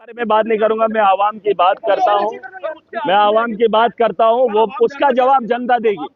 बारे में बात नहीं करूंगा। मैं आवाम की बात करता हूँ। मैं आवाम की बात करता हूँ। वो उसका जवाब जनता देगी।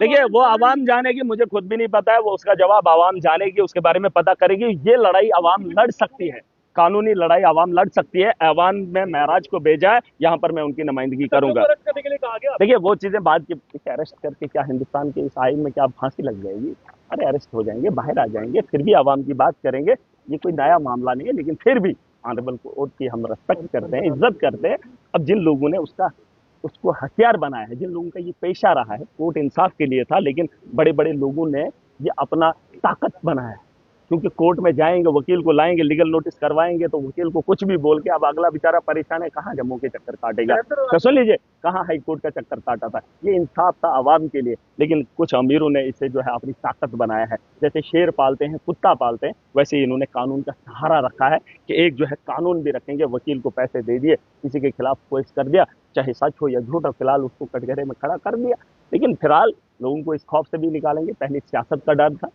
देखिए, वो आवाम जानेगी, मुझे खुद भी नहीं पता है। वो उसका जवाब आवाम जानेगी, उसके बारे में पता करेगी। ये लड़ाई आवाम लड़ सकती है, कानूनी लड़ाई आवाम लड़ सकती है। ऐवान में महराज को भेजा है, यहाँ पर मैं उनकी नुमाइंदगी करूंगा। देखिए, वो चीजें बाद की अरेस्ट करके क्या हिंदुस्तान के इस आइन में क्या फांसी लग जाएगी? अरे अरेस्ट हो जाएंगे, बाहर आ जाएंगे, फिर भी आवाम की बात करेंगे। ये कोई नया मामला नहीं है, लेकिन फिर भी ऑनरेबल कोर्ट की हम रिस्पेक्ट करते हैं, इज्जत करते हैं। अब जिन लोगों ने उसको हथियार बनाया है, जिन लोगों का ये पेशा रहा है, कोर्ट इंसाफ के लिए था, लेकिन बड़े बड़े लोगों ने ये अपना ताकत बनाया है। क्योंकि कोर्ट में जाएंगे, वकील को लाएंगे, लीगल नोटिस करवाएंगे, तो वकील को कुछ भी बोल के अब अगला बेचारा परेशान है, कहाँ जम्मू के चक्कर काटेगा। तो सुन लीजिए, कहाँ हाई कोर्ट का चक्कर काटा था। ये इंसाफ था आवाम के लिए, लेकिन कुछ अमीरों ने इसे जो है अपनी ताकत बनाया है। जैसे शेर पालते हैं, कुत्ता पालते हैं, वैसे ही इन्होंने कानून का सहारा रखा है कि एक जो है कानून भी रखेंगे। वकील को पैसे दे दिए, किसी के खिलाफ केस कर दिया, चाहे सच हो या झूठ हो, फिलहाल उसको कटघरे में खड़ा कर दिया। लेकिन फिलहाल लोगों को इस खौफ से भी निकालेंगे। पहले सियासत का डर था,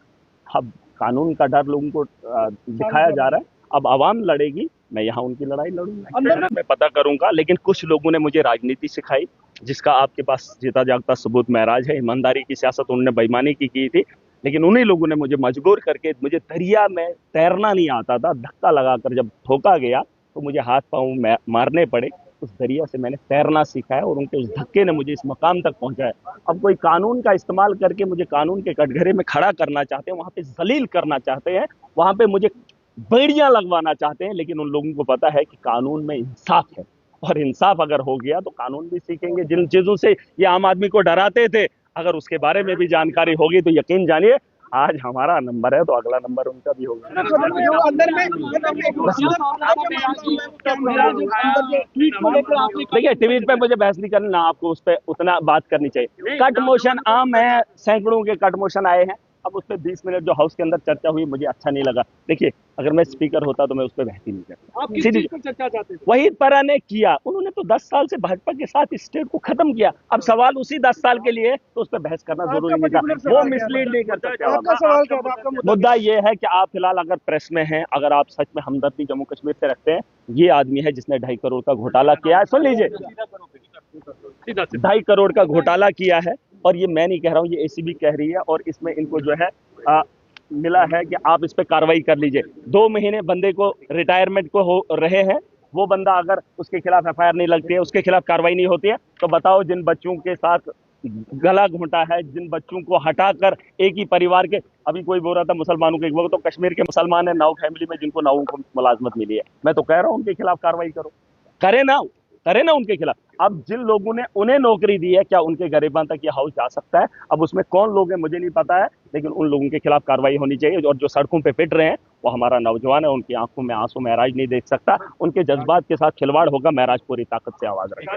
अब कानून का डर लोगों को दिखाया जा रहा है। अब आवाम लड़ेगी, मैं यहाँ उनकी लड़ाई लड़ूंगा, मैं पता करूंगा। लेकिन कुछ लोगों ने मुझे राजनीति सिखाई, जिसका आपके पास जीता जागता सबूत महराज है। ईमानदारी की सियासत उन्होंने बेईमानी की थी, लेकिन उन्हीं लोगों ने मुझे मजबूर करके, मुझे दरिया में तैरना नहीं आता था, धक्का लगाकर जब ठोका गया तो मुझे हाथ पांव मारने पड़े। उस दरिया से मैंने तैरना सीखा है और उनके उस धक्के ने मुझे इस मकाम तक पहुंचाया। अब कोई कानून का इस्तेमाल करके मुझे कानून के कटघरे में खड़ा करना चाहते हैं, वहां पे जलील करना चाहते हैं, वहां पे मुझे बेड़ियां लगवाना चाहते हैं। लेकिन उन लोगों को पता है कि कानून में इंसाफ है, और इंसाफ अगर हो गया तो कानून भी सीखेंगे। जिन चीजों से ये आम आदमी को डराते थे, अगर उसके बारे में भी जानकारी होगी तो यकीन जानिए, आज हमारा नंबर है तो अगला नंबर उनका भी होगा। देखिए, ट्वीट पे मुझे बहस नहीं करनी, ना आपको उस पर उतना बात करनी चाहिए। कट मोशन आम है, सैकड़ों के कट मोशन आए हैं। अब उस पर 20 मिनट जो हाउस के अंदर चर्चा हुई, मुझे अच्छा नहीं लगा। देखिए, अगर मैं स्पीकर होता तो मैं उस पर बहस ही नहीं करता। सीधी चर्चा चाहते थे, वही परा ने किया। उन्होंने तो 10 साल से भाजपा के साथ स्टेट को खत्म किया। अब सवाल उसी 10 साल के लिए, तो उस पर बहस करना जरूरी नहीं था। वो मिसलीड नहीं कर सकते। मुद्दा ये है कि आप फिलहाल अगर प्रेस में हैं, अगर आप सच में हमदर्दी जम्मू कश्मीर से रखते हैं, ये आदमी है जिसने 2.5 करोड़ का घोटाला किया है। सुन लीजिए, 2.5 करोड़ का घोटाला किया है, और ये मैं नहीं कह रहा हूँ, ये एसीबी कह रही है। और इसमें इनको जो है मिला है कि आप इस पे कार्रवाई कर लीजिए। 2 महीने बंदे को रिटायरमेंट को हो रहे हैं, वो बंदा अगर उसके खिलाफ एफआईआर नहीं लगती है, उसके खिलाफ कार्रवाई नहीं होती है, तो बताओ जिन बच्चों के साथ गला घोंटा है, जिन बच्चों को हटाकर एक ही परिवार के, अभी कोई बोल रहा था मुसलमानों के, वो तो कश्मीर के मुसलमान है, 9 फैमिली में जिनको 9 को मुलाजमत मिली है। मैं तो कह रहा हूँ उनके खिलाफ कार्रवाई करो, करे ना उनके खिलाफ। अब जिन लोगों ने उन्हें नौकरी दी है, क्या उनके गरीबां तक ये हाउस जा सकता है? अब उसमें कौन लोग हैं मुझे नहीं पता है, लेकिन उन लोगों के खिलाफ कार्रवाई होनी चाहिए। और जो सड़कों पे पिट रहे हैं, वो हमारा नौजवान है, उनकी आंखों में आंसू महराज नहीं देख सकता। उनके जज्बात के साथ खिलवाड़ होगा, महराज पूरी ताकत से आवाज रखेगा।